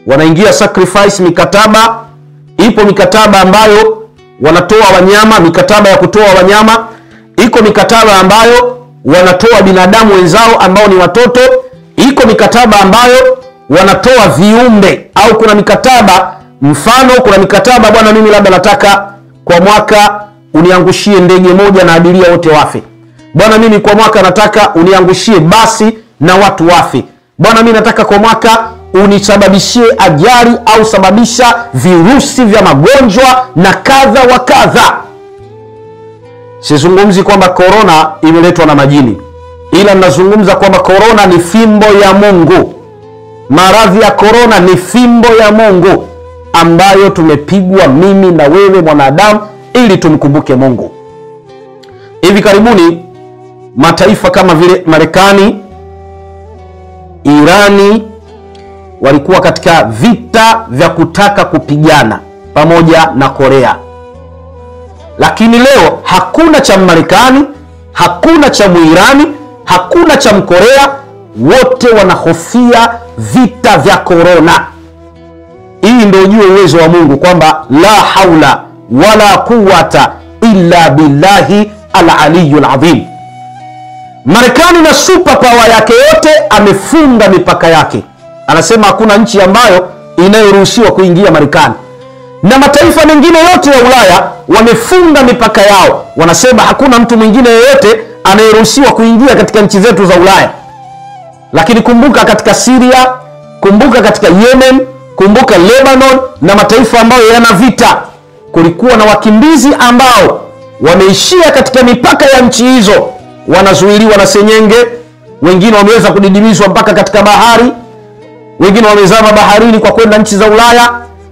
wanaingia sacrifice mikataba. Ipo mikataba ambayo wanatoa wanyama, mikataba ya kutoa wanyama. Iko mikataba ambayo wanatoa binadamu wenzao ambao ni watoto. Iko mikataba ambayo wanatoa viumbe, au kuna mikataba, mfano kuna mikataba, bwana mimi labda nataka kwa mwaka uniangushie ndege moja na abiria wote wafe. Bwana mimi kwa mwaka nataka uniangushie basi na watu wafe. Bwana mimi nataka kwa mwaka unisababishie ajali au sababisha virusi vya magonjwa na kadha wa kadha. Sizungumzi kwamba corona imeletwa na majini, ila ninazungumza kwamba corona ni fimbo ya Mungu. Maradhi ya corona ni fimbo ya Mungu ambayo tumepigwa mimi na wewe mwanadamu ili tumkumbuke Mungu. Hivi karibuni mataifa kama vile Marekani, Irani walikuwa katika vita vya kutaka kupigana pamoja na Korea. Lakini leo hakuna cha Marekani, hakuna cha Muirani, hakuna cha Mkorea, wote wanahofia vita vya corona. Hii ndio ujue uwezo wa Mungu kwamba la haula wala quwwata illa billahi al-aliyyul azim. Marekani na super power yake yote amefunga mipaka yake. Anasema hakuna nchi ambayo inayoruhusiwa kuingia Marekani. Na mataifa mengine yote ya Ulaya wamefunga mipaka yao. Wanasema hakuna mtu mwingine yeyote anayeruhusiwa kuingia katika nchi zetu za Ulaya. Lakini kumbuka katika Syria, kumbuka katika Yemen, kumbuka Lebanon na mataifa ambayo yana vita, kulikuwa na wakimbizi ambao wameishia katika mipaka ya nchi hizo, wanazuiliwa na senyenge, wengine wameweza kudidimizwa mpaka katika bahari, wengine wamezama baharini kwa kwenda nchi za Ulaya.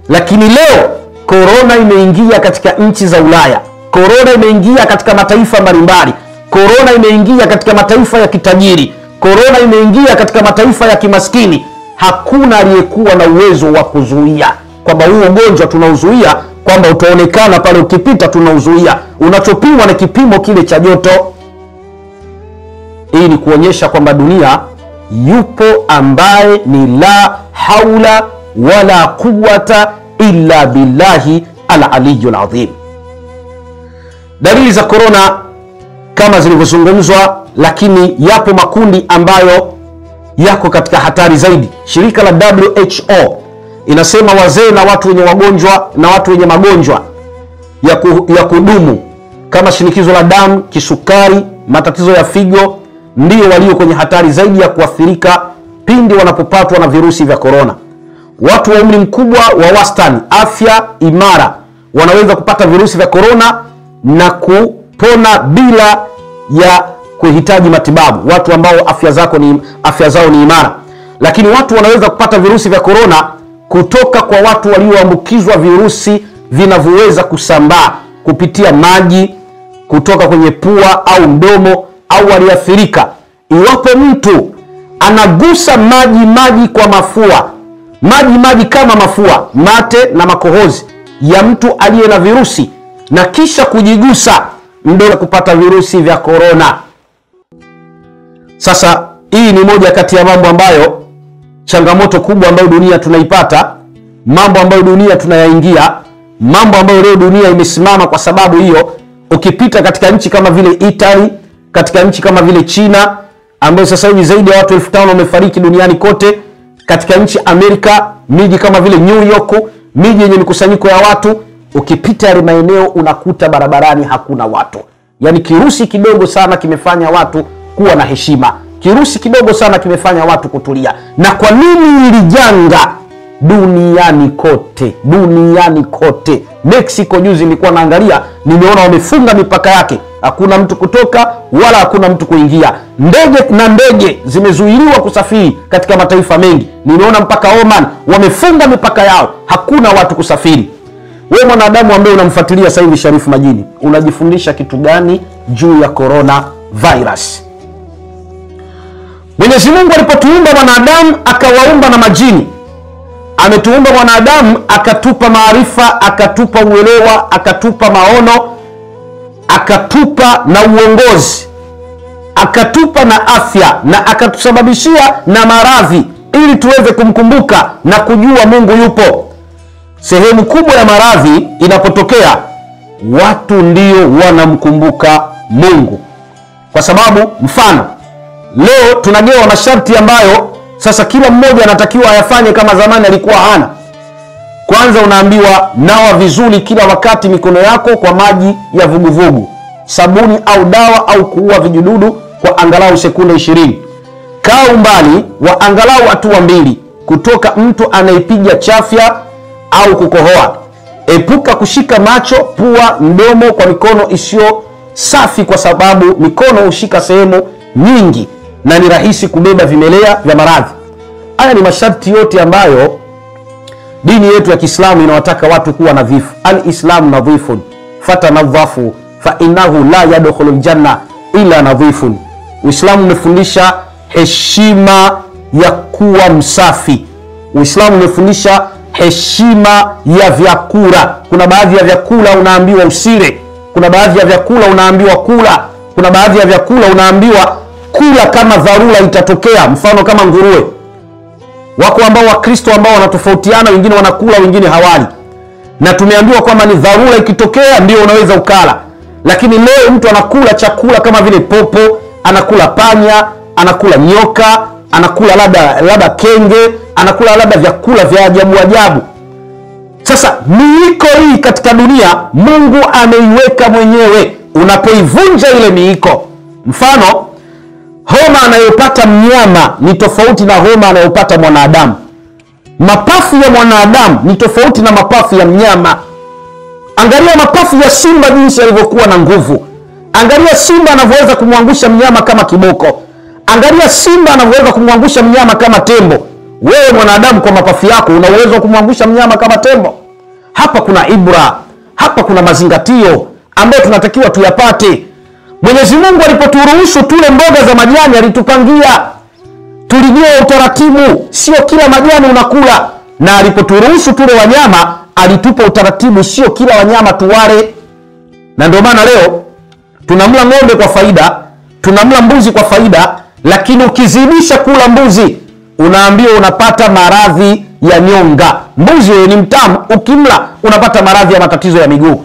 Lakini leo corona imeingia katika nchi za Ulaya, corona imeingia katika mataifa mbalimbali, corona imeingia katika mataifa ya kitajiri, corona imeingia katika mataifa ya kimaskini. Hakuna aliyekuwa na uwezo wa kuzuia kwamba huu ugonjwa tunauzuia, kwamba utaonekana pale ukipita tunauzuia. Unachopimwa na kipimo kile cha joto. Hii ni kuonyesha kwamba dunia yupo ambaye ni la haula wala quwwata illa billahi al-aliyyul azim. Dalili za corona kama zilivyozungumzwa, lakini yapo makundi ambayo yako katika hatari zaidi. Shirika la WHO inasema wazee na watu wenye wagonjwa na watu wenye magonjwa ya kudumu kama shinikizo la damu, kisukari, matatizo ya figo ndio walio kwenye hatari zaidi ya kuathirika pindi wanapopatwa na virusi vya corona. Watu wa umri mkubwa wa wastani, afya imara, wanaweza kupata virusi vya corona na kupona bila ya kuhitaji matibabu, watu ambao afya zao ni imara. Lakini watu wanaweza kupata virusi vya corona kutoka kwa watu walioambukizwa virusi vinavyoweza kusambaa kupitia maji, kutoka kwenye pua au mdomo, au waliathirika iwapo mtu anagusa maji kwa mafua, maji kama mafua, mate na makohozi ya mtu aliye na virusi, na kisha kujigusa, ndio kupata virusi vya corona. Sasa hii ni moja kati ya mambo ambayo, changamoto kubwa ambayo dunia tunaipata, mambo ambayo dunia tunayaingia, mambo ambayo leo dunia imesimama kwa sababu hiyo. Ukipita katika nchi kama vile Italy, katika nchi kama vile China ambayo sasa hivi zaidi ya watu 5,000 wamefariki duniani kote, katika nchi Amerika, miji kama vile New York, miji yenye mikusanyiko ya watu, ukipita yale maeneo unakuta barabarani hakuna watu. Yaani kirusi kidogo sana kimefanya watu kuwa na heshima, kirusi kidogo sana kimefanya watu kutulia. Na kwa nini hili janga duniani kote? Mexico juzi nilikuwa naangalia, nimeona wamefunga mipaka yake, hakuna mtu kutoka wala hakuna mtu kuingia. Ndege zimezuiliwa kusafiri katika mataifa mengi. Nimeona mpaka Oman wamefunga mipaka yao, hakuna watu kusafiri. Wewe mwanadamu ambaye unamfuatilia sasa hivi Sharifu Majini, unajifundisha kitu gani juu ya corona virus? Mwenyezi Mungu alipotuumba wanadamu akawaumba na majini. Ametuumba wanadamu akatupa maarifa, akatupa uelewa, akatupa maono, akatupa na uongozi, akatupa na afya, na akatusababishia na maradhi ili tuweze kumkumbuka na kujua Mungu yupo. Sehemu kubwa ya maradhi inapotokea, watu ndio wanamkumbuka Mungu. Kwa sababu mfano, leo tunagewa masharti ambayo sasa kila mmoja anatakiwa ayafanye kama zamani alikuwa hana. Kwanza unaambiwa nawa vizuri kila wakati mikono yako kwa maji ya vuguvugu, sabuni au dawa au kuua vijidudu kwa angalau sekunde 20. Kaa umbali wa angalau hatua 2 kutoka mtu anayepiga chafya au kukohoa. Epuka kushika macho, pua, mdomo kwa mikono isiyo safi, kwa sababu mikono hushika sehemu nyingi na ni rahisi kubeba vimelea vya maradhi. Haya ni masharti yote ambayo dini yetu ya Kiislamu inawataka watu kuwa nadhifu. Al-Islam nadhifun fatanadhafu fa innahu la yadkhulul janna illa nadhifun. Uislamu umefundisha heshima ya kuwa msafi. Uislamu umefundisha heshima ya vyakula. Kuna baadhi ya vyakula unaambiwa usile, kuna baadhi ya vyakula unaambiwa kula, kuna baadhi ya vyakula unaambiwa kula kama dharura itatokea, mfano kama nguruwe. Wako ambao Wakristo ambao wanatofautiana, wengine wanakula wengine hawali, na tumeambiwa kwamba ni dharura ikitokea ndio unaweza ukala. Lakini leo mtu anakula chakula kama vile popo, anakula panya, anakula nyoka, anakula labda kenge, anakula labda vyakula vya ajabu ajabu. Sasa miiko hii katika dunia Mungu ameiweka mwenyewe. Unapoivunja ile miiko, mfano homa anayopata mnyama ni tofauti na homa anayopata mwanadamu. Mapafu ya mwanadamu ni tofauti na mapafu ya mnyama. Angalia mapafu ya simba jinsi yalivyokuwa na nguvu. Angalia simba anavyoweza kumwangusha mnyama kama kiboko. Angalia simba anavyoweza kumwangusha mnyama kama tembo. Wewe mwanadamu kwa mapafu yako una uwezo wa kumwangusha mnyama kama tembo? Hapa kuna ibra, hapa kuna mazingatio ambayo tunatakiwa tuyapate. Mwenyezi Mungu alipoturuhusu tule mboga za majani alitupangia, tulijua utaratibu, sio kila majani unakula. Na alipoturuhusu tule wanyama alitupa utaratibu, sio kila wanyama tuwale. Na ndio maana leo tunamla ng'ombe kwa faida, tunamla mbuzi kwa faida, lakini ukizidisha kula mbuzi unaambiwa unapata maradhi ya nyonga. Mbuzi wewe ni mtamu, ukimla unapata maradhi ya matatizo ya miguu.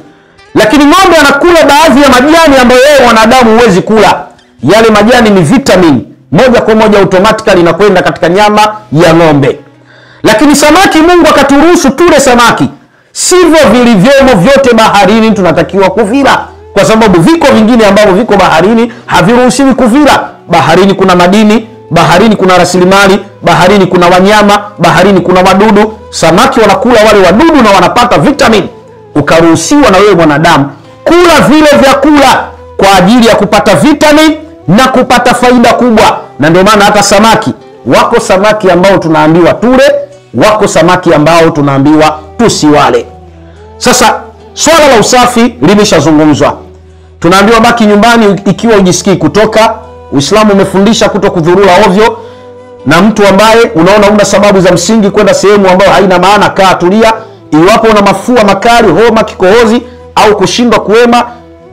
Lakini ng'ombe anakula baadhi ya majani ambayo wewe mwanadamu huwezi kula. Yale majani ni vitamin, moja kwa moja automatically inakwenda katika nyama ya ng'ombe. Lakini samaki, Mungu akaturuhusu tule samaki. Sivyo vilivyomo vyote baharini tunatakiwa kuvila, kwa sababu viko vingine ambavyo viko baharini haviruhusiwi kuvila. Baharini kuna madini, baharini kuna rasilimali, baharini kuna wanyama, baharini kuna wadudu. Samaki wanakula wale wadudu na wanapata vitamin. Ukaruhusiwa na wewe mwanadamu kula vile vyakula kwa ajili ya kupata vitamin na kupata faida kubwa. Na ndio maana hata samaki, wako samaki ambao tunaambiwa tule, wako samaki ambao tunaambiwa tusiwale. Sasa swala la usafi limeshazungumzwa. Tunaambiwa baki nyumbani ikiwa ujisikii kutoka. Uislamu umefundisha kuto kudhurura ovyo, na mtu ambaye unaona una sababu za msingi kwenda sehemu ambayo haina maana, kaa tulia. Iwapo una mafua makali, homa, kikohozi au kushindwa kuema,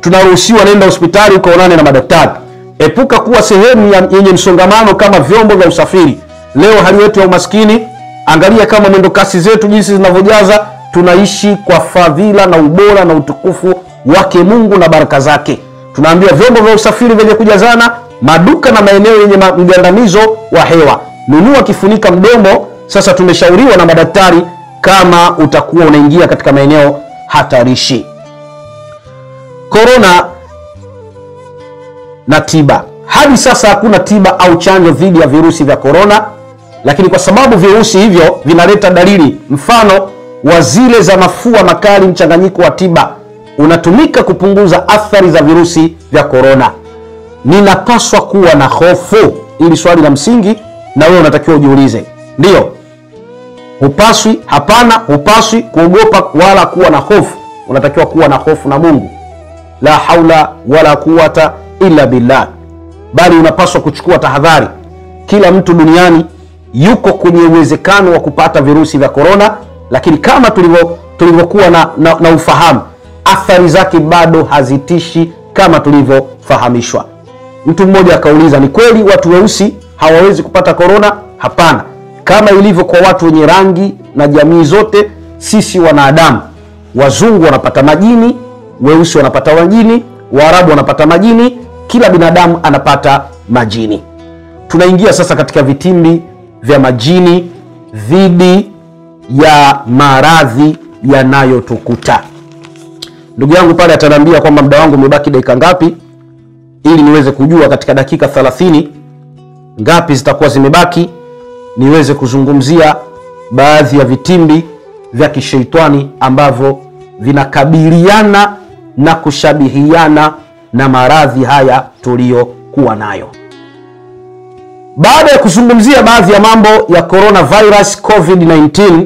tunaruhusiwa nenda hospitali ukaonane na madaktari. Epuka kuwa sehemu yenye msongamano kama vyombo vya usafiri. Leo hali yetu ya umaskini, angalia kama mwendo kasi zetu jinsi zinavyojaza. Tunaishi kwa fadhila na ubora na utukufu wake Mungu na baraka zake. Tunaambiwa vyombo vya usafiri vyenye kujazana, maduka na maeneo yenye mgandamizo wa hewa, nunua kifunika mdomo. Sasa tumeshauriwa na madaktari kama utakuwa unaingia katika maeneo hatarishi. Corona na tiba. Hadi sasa hakuna tiba au chanjo dhidi ya virusi vya corona, lakini kwa sababu virusi hivyo vinaleta dalili mfano wa zile za mafua makali, mchanganyiko wa tiba unatumika kupunguza athari za virusi vya corona. Ninapaswa kuwa na hofu? Ili swali la msingi na wewe unatakiwa ujiulize. Ndio, hupaswi? Hapana, hupaswi kuogopa wala kuwa na hofu. Unatakiwa kuwa na hofu na Mungu, la haula wala quwata illa billah. Bali unapaswa kuchukua tahadhari. Kila mtu duniani yuko kwenye uwezekano wa kupata virusi vya corona, lakini kama tulivyokuwa na ufahamu, athari zake bado hazitishi kama tulivyofahamishwa. Mtu mmoja akauliza, ni kweli watu weusi hawawezi kupata corona? Hapana. kama ilivyo kwa watu wenye rangi na jamii zote. Sisi wanadamu, wazungu wanapata majini, weusi wanapata majini, Waarabu wanapata majini, kila binadamu anapata majini. Tunaingia sasa katika vitimbi vya majini dhidi ya maradhi yanayotukuta. Ndugu yangu pale ataniambia kwamba muda wangu umebaki dakika ngapi, ili niweze kujua katika dakika 30 ngapi zitakuwa zimebaki niweze kuzungumzia baadhi ya vitimbi vya kishaitani ambavyo vinakabiliana na kushabihiana na maradhi haya tuliyokuwa nayo. Baada ya kuzungumzia baadhi ya mambo ya coronavirus COVID-19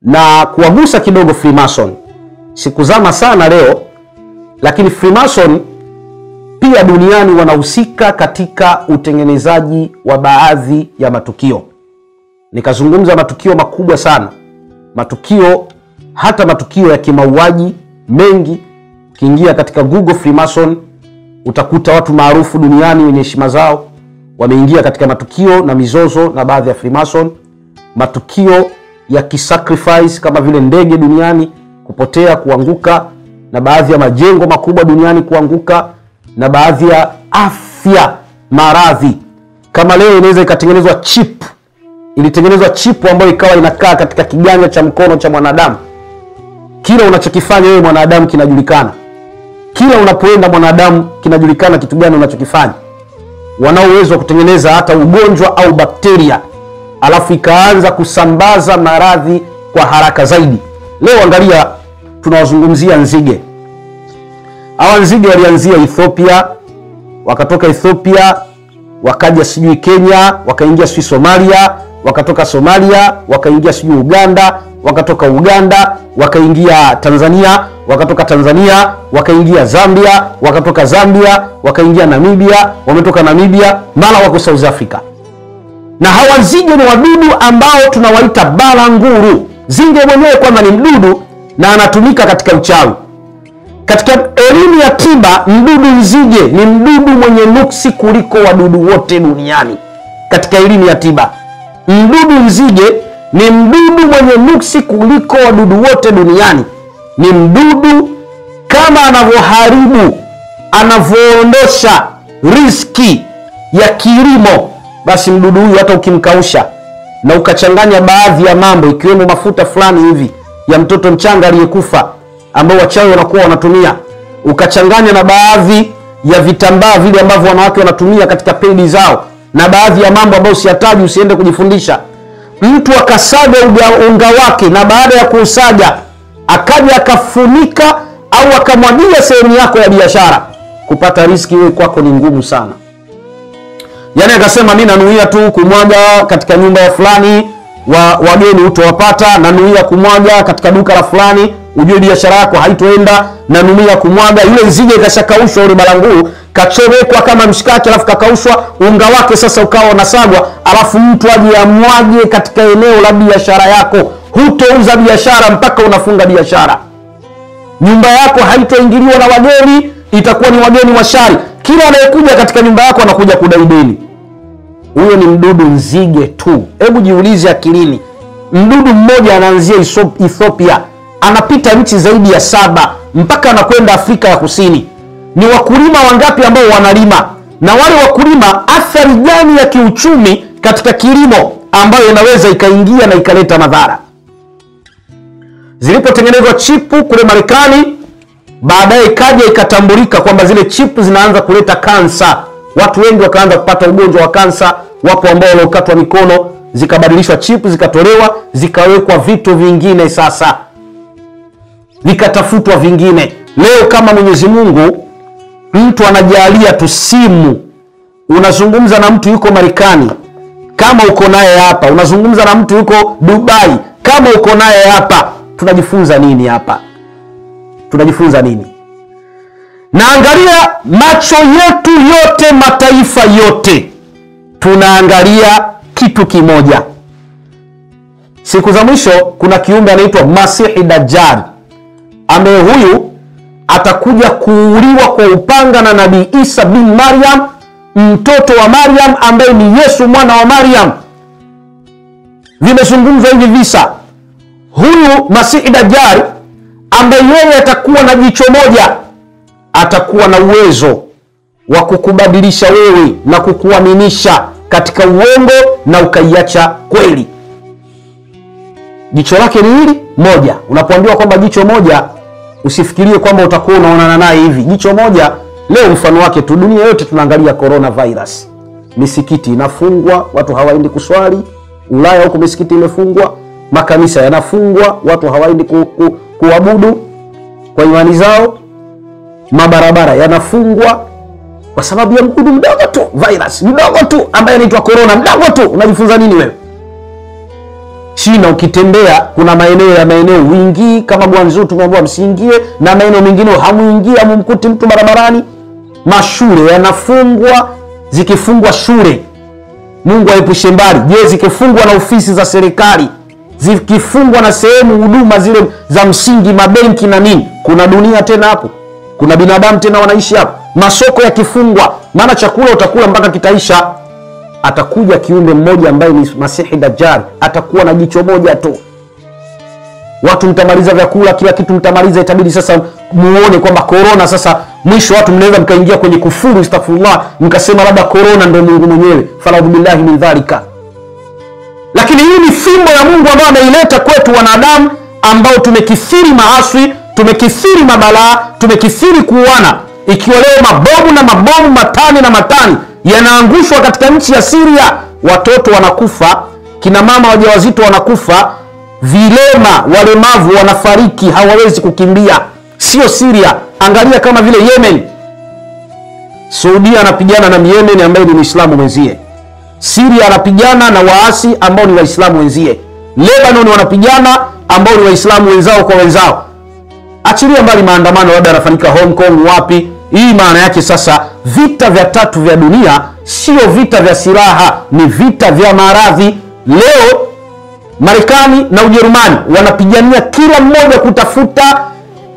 na kuwagusa kidogo Freemason, sikuzama sana leo, lakini Freemason pia duniani wanahusika katika utengenezaji wa baadhi ya matukio. Nikazungumza matukio makubwa sana, hata matukio ya kimauaji mengi. Ukiingia katika Google Freemason utakuta watu maarufu duniani wenye heshima zao wameingia katika matukio na mizozo na baadhi ya Freemason. Matukio ya kisacrifice kama vile ndege duniani kupotea, kuanguka, na baadhi ya majengo makubwa duniani kuanguka, na baadhi ya afya, maradhi. Kama leo inaweza ikatengenezwa chip, ilitengenezwa chip ambayo ikawa inakaa katika kiganja cha mkono cha mwanadamu. Kila unachokifanya wewe mwanadamu kinajulikana. Kila unapoenda mwanadamu kinajulikana kitu gani unachokifanya. Wanao uwezo wa kutengeneza hata ugonjwa au bakteria, alafu ikaanza kusambaza maradhi kwa haraka zaidi. Leo angalia, tunawazungumzia nzige. Hawa nzige walianzia Ethiopia, wakatoka Ethiopia wakaja sijui Kenya, wakaingia sijui Somalia, wakatoka Somalia wakaingia sijui Uganda, wakatoka Uganda wakaingia Tanzania, wakatoka Tanzania wakaingia Zambia, wakatoka Zambia wakaingia Namibia, wametoka Namibia mara wako South Africa. Na hawa nzige ni wadudu ambao tunawaita balanguru. Nzige mwenyewe kwamba ni mdudu na anatumika katika uchawi. Katika elimu ya tiba, mdudu nzige ni mdudu mwenye nuksi kuliko wadudu wote duniani. Katika elimu ya tiba, mdudu nzige ni mdudu mwenye nuksi kuliko wadudu wote duniani. Ni mdudu kama anavyoharibu, anavyoondosha riski ya kilimo, basi mdudu huyu hata ukimkausha na ukachanganya baadhi ya mambo ikiwemo mafuta fulani hivi ya mtoto mchanga aliyekufa ambao wachawi wanakuwa wanatumia, ukachanganya na baadhi ya vitambaa vile ambavyo wanawake wanatumia katika pedi zao, na baadhi ya mambo ambayo usiyataji, usiende kujifundisha. Mtu akasaga unga wake, na baada ya kuusaga akaja akafunika au akamwagia sehemu yako ya biashara, kupata riski wewe kwako ni ngumu sana. Yaani akasema mimi nanuia tu kumwaga katika nyumba ya fulani, wageni utawapata, nanuia kumwaga katika duka la fulani, ujue biashara yako haitoenda, nanuia kumwaga. Yule nzige kashakaushwa, yule balanguru kachomekwa kama mshikaki, alafu kakaushwa unga wake, sasa ukawa unasagwa, alafu mtu aje amwage katika eneo la biashara yako. Hutouza biashara mpaka unafunga biashara. Nyumba yako haitoingiliwa na wageni, itakuwa ni wageni wa shari. Kila anayekuja katika nyumba yako anakuja kudai deni. Huyo ni mdudu nzige tu. Hebu jiulize akilini, mdudu mmoja anaanzia Ethiopia, anapita nchi zaidi ya 7 mpaka anakwenda Afrika ya Kusini. Ni wakulima wangapi ambao wanalima? Na wale wakulima, athari gani ya kiuchumi katika kilimo ambayo inaweza ikaingia na ikaleta madhara? Zilipotengenezwa chipu kule Marekani, baadaye ikaja ikatambulika kwamba zile chipu zinaanza kuleta kansa. Watu wengi wakaanza kupata ugonjwa wa kansa. Wapo ambao waliokatwa mikono, zikabadilishwa chipu, zikatolewa, zikawekwa vitu vingine, sasa vikatafutwa vingine. Leo kama Mwenyezi Mungu mtu anajalia tu simu, unazungumza na mtu yuko Marekani kama uko naye hapa, unazungumza na mtu yuko Dubai kama uko naye hapa. Tunajifunza nini hapa? Tunajifunza nini? Na angalia, macho yetu yote, mataifa yote tunaangalia kitu kimoja. Siku za mwisho kuna kiumbe anaitwa Masihi Dajjal, ambaye huyu atakuja kuuliwa kwa upanga na Nabii Isa bin Maryam, mtoto wa Maryam ambaye ni Yesu mwana wa Maryam. vimezungumzwa hivi visa. Huyu Masihi Dajjal ambaye yeye atakuwa na jicho moja, atakuwa na uwezo wa kukubadilisha wewe na kukuaminisha katika uongo na ukaiacha kweli. Jicho lake ni hili moja. Unapoambiwa kwamba jicho moja, usifikirie kwamba utakuwa unaonana naye hivi. Jicho moja, leo mfano wake tu, dunia yote tunaangalia coronavirus. Misikiti inafungwa, watu hawaendi kuswali. Ulaya huko misikiti imefungwa, makanisa yanafungwa, watu hawaendi kuabudu kwa imani zao. Mabarabara yanafungwa kwa sababu ya mdudu mdogo tu, virus mdogo tu ambaye anaitwa corona, mdogo tu. Unajifunza nini wewe? China ukitembea, kuna maeneo uingii, kama Guangzhou tumeambiwa msiingie, na maeneo mengine hamuingii, hamumkuti mtu barabarani. Mashule yanafungwa. Zikifungwa shule, Mungu aepushe mbali. Je, zikifungwa na ofisi za serikali, zikifungwa na sehemu huduma zile za msingi, mabenki na nini, kuna dunia tena hapo? Kuna binadamu tena wanaishi hapo? Masoko yakifungwa, maana chakula utakula mpaka kitaisha. Atakuja kiumbe mmoja ambaye ni Masihi Dajjal, atakuwa na jicho moja tu. Watu mtamaliza vyakula, kila kitu mtamaliza, itabidi sasa muone kwamba corona sasa mwisho watu mnaweza mkaingia kwenye kufuru, astaghfirullah, mkasema labda corona ndio Mungu mwenyewe, fala billahi min dhalika. Lakini hii ni fimbo ya Mungu ambayo anaileta kwetu wanadamu ambao tumekithiri maasi, tumekithiri mabalaa, tumekithiri kuuana. Ikiwa leo mabomu matani na matani yanaangushwa katika nchi ya Syria, watoto wanakufa, kina mama wajawazito wanakufa, vilema walemavu wanafariki, hawawezi kukimbia. Sio Syria, angalia kama vile Yemen. Saudia anapigana na Yemen ambaye ni Muislamu mwenzie. Syria anapigana na waasi ambao ni Waislamu wenzie. Lebanon wanapigana ambao ni Waislamu wenzao kwa wenzao. Achilia mbali maandamano labda yanafanyika Hong Kong wapi. Hii maana yake sasa vita vya tatu vya dunia sio vita vya silaha, ni vita vya maradhi. Leo Marekani na Ujerumani wanapigania kila mmoja kutafuta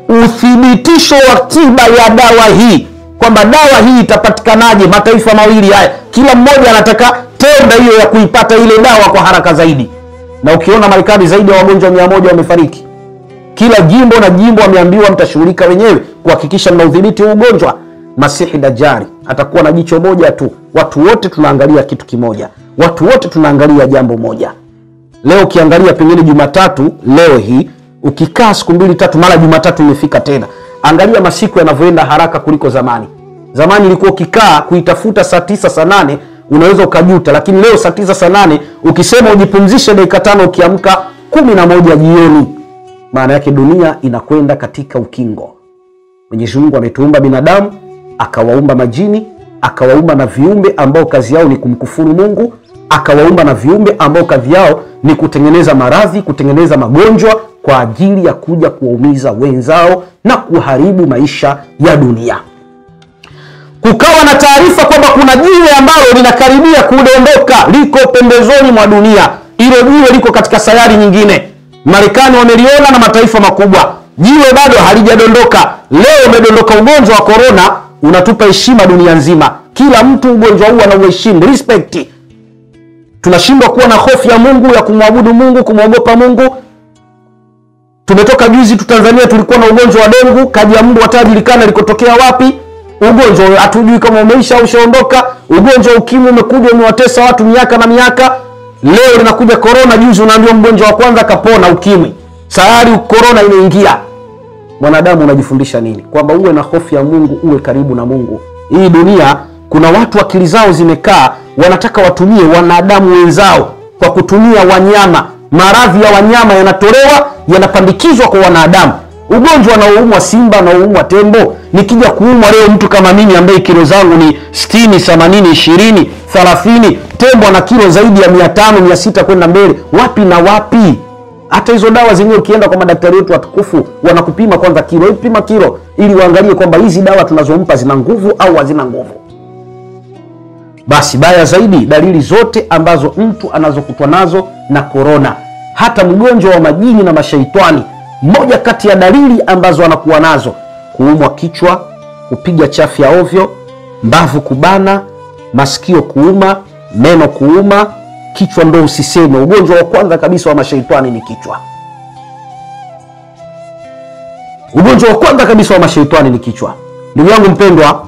uthibitisho wa tiba ya dawa hii, kwamba dawa hii itapatikanaje. Mataifa mawili haya kila mmoja anataka tenda hiyo ya kuipata ile dawa kwa haraka zaidi. Na ukiona Marekani zaidi ya wagonjwa 100 wamefariki. Kila jimbo na jimbo wameambiwa mtashughulika wenyewe kuhakikisha mnaudhibiti ugonjwa. Masihi Dajjal atakuwa na jicho moja tu. Watu wote tunaangalia kitu kimoja, watu wote tunaangalia jambo moja. Leo ukiangalia pengine Jumatatu leo hii, ukikaa siku 2-3 mara Jumatatu imefika tena. Angalia masiku yanavyoenda haraka kuliko zamani. Zamani ilikuwa ukikaa kuitafuta saa 9 saa 8 unaweza ukajuta, lakini leo saa 9 saa 8 ukisema ujipumzishe dakika 5 ukiamka 11 jioni. Maana yake dunia inakwenda katika ukingo. Mwenyezi Mungu ametuumba binadamu, akawaumba majini, akawaumba na viumbe ambao kazi yao ni kumkufuru Mungu, akawaumba na viumbe ambao kazi yao ni kutengeneza maradhi, kutengeneza magonjwa kwa ajili ya kuja kuwaumiza wenzao na kuharibu maisha ya dunia. Kukawa na taarifa kwamba kuna jiwe ambalo linakaribia kudondoka, liko pembezoni mwa dunia. Hilo jiwe liko katika sayari nyingine. Marekani wameliona na mataifa makubwa. Jiwe bado halijadondoka. Leo umedondoka ugonjwa wa corona, unatupa heshima dunia nzima. Kila mtu ugonjwa huu anauheshimu, respect. Tunashindwa kuwa na hofu ya Mungu, ya kumwabudu Mungu, kumwogopa Mungu. Tumetoka juzi tu Tanzania, tulikuwa na ugonjwa wa dengu, kaji ya mbu hatajulikana likotokea wapi. Ugonjwa hatujui kama umeisha au ushaondoka. Ugonjwa ukimwi umekuja umewatesa watu miaka na miaka. Leo linakuja corona, juzi unaambiwa mgonjwa wa kwanza kapona ukimwi. Sayari corona inaingia. Mwanadamu unajifundisha nini? Kwamba uwe na hofu ya Mungu, uwe karibu na Mungu. Hii dunia kuna watu akili zao zimekaa, wanataka watumie wanadamu wenzao kwa kutumia wanyama. Maradhi ya wanyama yanatolewa, yanapandikizwa kwa wanadamu. Ugonjwa unaoumwa simba na uumwa tembo, nikija kuumwa leo mtu kama mimi ambaye kilo zangu ni 60, 80, 20, 30, tembo na kilo zaidi ya 500, 600 kwenda mbele, wapi na wapi? Hata hizo dawa zenyewe ukienda kwa madaktari wetu watukufu, wanakupima kwanza kilo, pima kilo ili waangalie kwamba hizi dawa tunazompa zina nguvu au hazina nguvu. Basi baya zaidi, dalili zote ambazo mtu anazokutwa nazo na corona, hata mgonjwa wa majini na mashaitani, moja kati ya dalili ambazo anakuwa nazo: kuumwa kichwa, kupiga chafya ovyo, mbavu kubana, masikio kuuma, meno kuuma, kichwa ndo usiseme. Ugonjwa wa kwanza kabisa wa mashaitani ni kichwa. Ugonjwa wa kwanza kabisa wa mashaitani ni kichwa. Ndugu yangu mpendwa,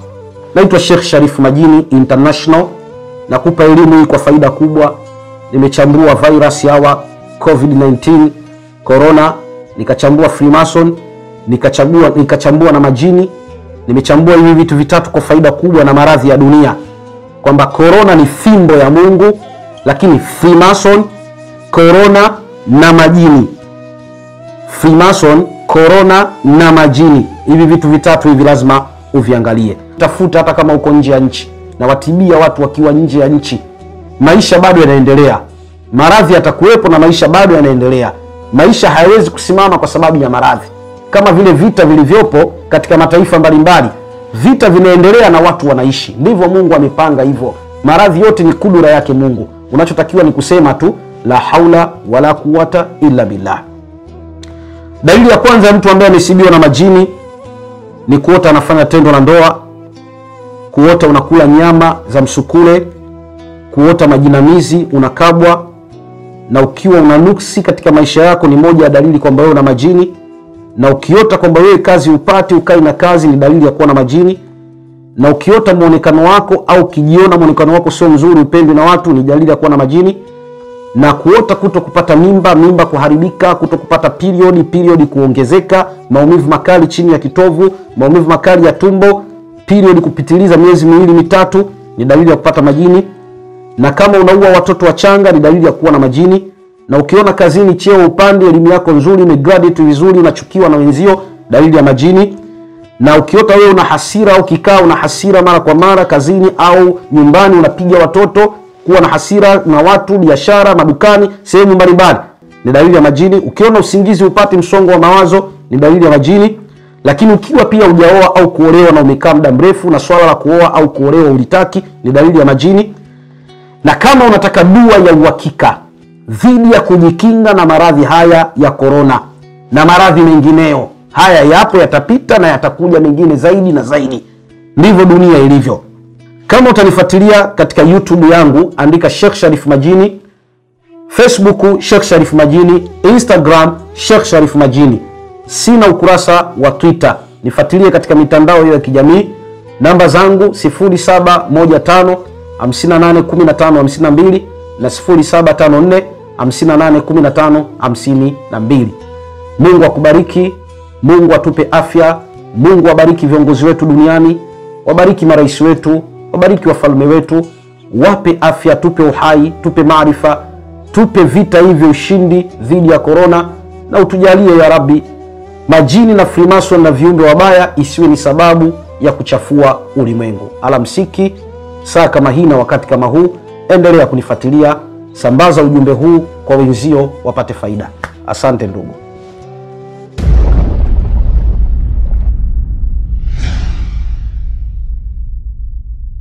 naitwa Sheikh Sharif Majini International. Nakupa elimu hii kwa faida kubwa. Nimechambua virus hawa COVID-19, corona, nikachambua Freemason, nikachambua na majini. Nimechambua hivi vitu vitatu kwa faida kubwa na maradhi ya dunia. Kwamba corona ni fimbo ya Mungu, lakini Freemason, corona na majini. Freemason, corona na majini. Hivi vitu vitatu hivi lazima uviangalie. Tafuta hata kama uko nje ya nchi, na watibia watu wakiwa nje ya nchi. Maisha bado yanaendelea. Maradhi yatakuwepo na maisha bado yanaendelea. Maisha hayawezi kusimama kwa sababu ya maradhi. Kama vile vita vilivyopo katika mataifa mbalimbali, vita vinaendelea na watu wanaishi. Ndivyo Mungu amepanga hivyo. Maradhi yote ni kudura yake Mungu. Unachotakiwa ni kusema tu la haula wala quwwata illa billah. Dalili ya kwanza ya mtu ambaye amesibiwa na majini ni kuota anafanya tendo la ndoa, kuota unakula nyama za msukule, kuota majinamizi, unakabwa, na ukiwa unanuksi katika maisha yako ni moja ya dalili kwamba wewe una majini. Na ukiota kwamba wewe kazi upate, ukai na kazi, ni dalili ya kuwa na majini. Na ukiota muonekano wako au kijiona muonekano wako sio mzuri, upendwe na watu, ni dalili ya kuwa na majini. Na kuota kuto kupata mimba kuharibika, kuto kupata period kuongezeka, maumivu makali chini ya kitovu, maumivu makali ya tumbo, period kupitiliza miezi 2-3, ni dalili ya kupata majini. Na kama unaua watoto wachanga, ni dalili ya kuwa na majini. Na ukiona kazini cheo upande, elimu yako nzuri, umegraduate vizuri, unachukiwa na wenzio, dalili ya majini. Na ukiota wewe una hasira au kikaa una hasira mara kwa mara kazini au nyumbani, unapiga watoto, kuwa na hasira na watu, biashara, madukani, sehemu mbalimbali, ni dalili ya majini. Ukiona usingizi upate, msongo wa mawazo, ni dalili ya majini. Lakini ukiwa pia hujaoa au kuolewa na umekaa muda mrefu na swala la kuoa au kuolewa ulitaki, ni dalili ya majini. Na kama unataka dua ya uhakika dhidi ya kujikinga na maradhi haya ya corona na maradhi mengineo, haya yapo, yatapita na yatakuja mengine zaidi na zaidi. Ndivyo dunia ilivyo. Kama utanifuatilia katika YouTube yangu, andika Sheikh Sharif Majini, Facebook Sheikh Sharif Majini, Instagram Sheikh Sharif Majini. Sina ukurasa wa Twitter. Nifuatilie katika mitandao hiyo ya kijamii. Namba zangu 0715 581552 na 0754 581552. Mungu akubariki, Mungu atupe afya, Mungu abariki viongozi wetu duniani, wabariki marais wetu, wabariki wafalme wetu, wape afya, tupe uhai, tupe maarifa, tupe vita hivi ushindi dhidi ya corona, na utujalie ya Rabbi majini na Freemason na viumbe wabaya isiwe ni sababu ya kuchafua ulimwengu. Alamsiki, saa kama hii na wakati kama huu, endelea kunifuatilia, sambaza ujumbe huu kwa wenzio wapate faida. Asante ndugu.